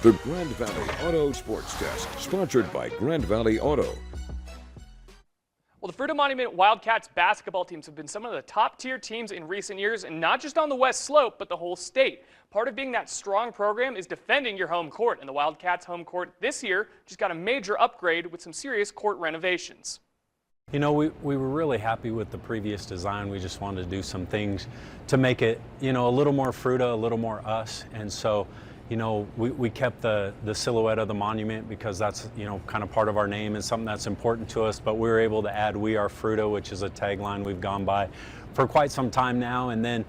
The Grand Valley Auto Sports Desk, sponsored by Grand Valley Auto. Well, the Fruita Monument Wildcats basketball teams have been some of the top-tier teams in recent years, and not just on the West Slope, but the whole state. Part of being that strong program is defending your home court, and the Wildcats' home court this year just got a major upgrade with some serious court renovations. You know, we were really happy with the previous design. We just wanted to do some things to make it, you know, a little more Fruita, a little more us, and so you know, we kept the silhouette of the monument because that's, you know, kind of part of our name and something that's important to us, but we were able to add "We Are Fruita," which is a tagline we've gone by for quite some time now. And then,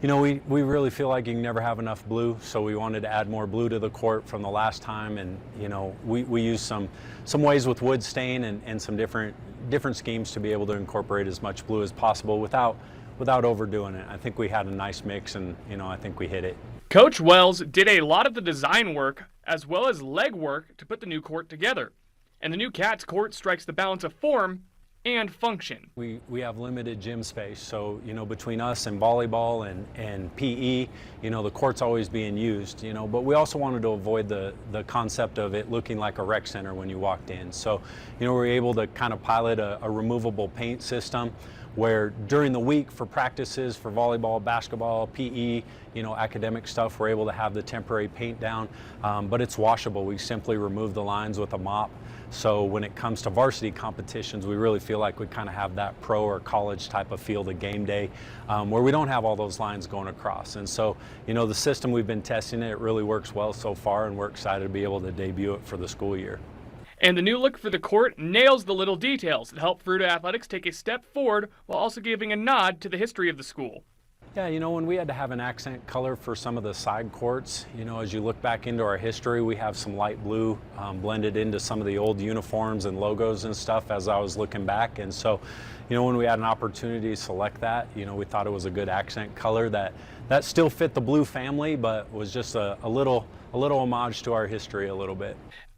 you know, we really feel like you can never have enough blue, so we wanted to add more blue to the court from the last time. And, you know, we used some ways with wood stain and some different schemes to be able to incorporate as much blue as possible without overdoing it. I think we had a nice mix, and, you know, I think we hit it. Coach Wells did a lot of the design work as well as leg work to put the new court together. And the new Cats court strikes the balance of form and function. We have limited gym space, so, you know, between us and volleyball and PE, you know, the court's always being used, you know, but we also wanted to avoid the concept of it looking like a rec center when you walked in. So, you know, we were able to kind of pilot a removable paint system where during the week for practices for volleyball, basketball, PE, you know, academic stuff, we're able to have the temporary paint down, but it's washable. We simply remove the lines with a mop. So when it comes to varsity competitions, we really feel like we kind of have that pro or college type of feel to game day, where we don't have all those lines going across. And so, you know, the system, we've been testing it really works well so far, and we're excited to be able to debut it for the school year. And the new look for the court nails the little details that help Fruita Athletics take a step forward while also giving a nod to the history of the school. Yeah, you know, when we had to have an accent color for some of the side courts, you know, as you look back into our history, we have some light blue blended into some of the old uniforms and logos and stuff as I was looking back. And so, you know, when we had an opportunity to select that, you know, we thought it was a good accent color that still fit the blue family, but was just a little homage to our history a little bit.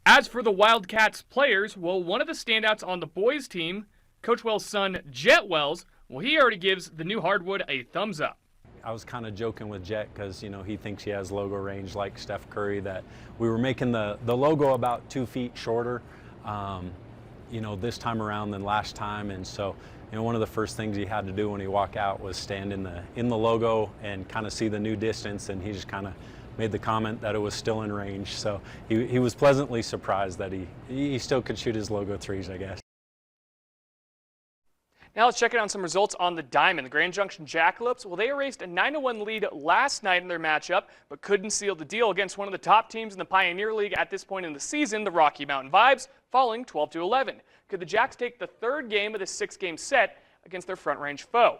As for the Wildcats players, well, one of the standouts on the boys team, Coach Wells' son, Jet Wells, well, he already gives the new hardwood a thumbs up. I was kind of joking with Jet because, you know, he thinks he has logo range like Steph Curry, that we were making the logo about 2 feet shorter, you know, this time around than last time. And so, you know, one of the first things he had to do when he walked out was stand in the logo and kind of see the new distance, and he just kind of made the comment that it was still in range. So he was pleasantly surprised that he still could shoot his logo threes, I guess. Now let's check in on some results on the diamond. The Grand Junction Jackalopes, well, they erased a 9-1 lead last night in their matchup, but couldn't seal the deal against one of the top teams in the Pioneer League at this point in the season, the Rocky Mountain Vibes, falling 12-11. Could the Jacks take the third game of the 6-game set against their Front Range foe?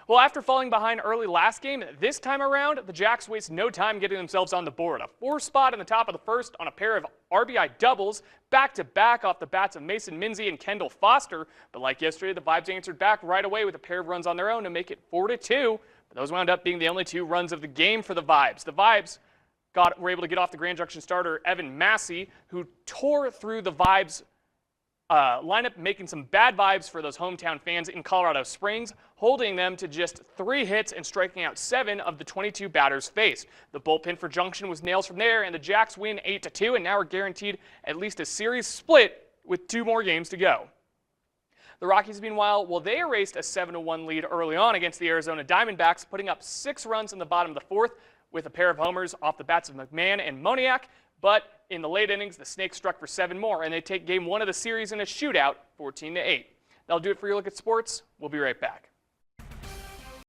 Well, after falling behind early last game, this time around, the Jacks waste no time getting themselves on the board. A 4 spot in the top of the first on a pair of RBI doubles, back-to-back off the bats of Mason Minzy and Kendall Foster. But like yesterday, the Vibes answered back right away with a pair of runs on their own to make it 4-2. But those wound up being the only 2 runs of the game for the Vibes. The Vibes were able to get off the Grand Junction starter, Evan Massey, who tore through the Vibes lineup, making some bad vibes for those hometown fans in Colorado Springs, holding them to just 3 hits and striking out 7 of the 22 batters faced. The bullpen for Junction was nails from there, and the Jacks win 8-2, and now are guaranteed at least a series split with 2 more games to go. The Rockies, meanwhile, well, they erased a 7-1 lead early on against the Arizona Diamondbacks, putting up 6 runs in the bottom of the 4th with a pair of homers off the bats of McMahon and Moniak. But in the late innings, the Snakes struck for 7 more, and they take game 1 of the series in a shootout, 14-8. That'll do it for your look at sports. We'll be right back.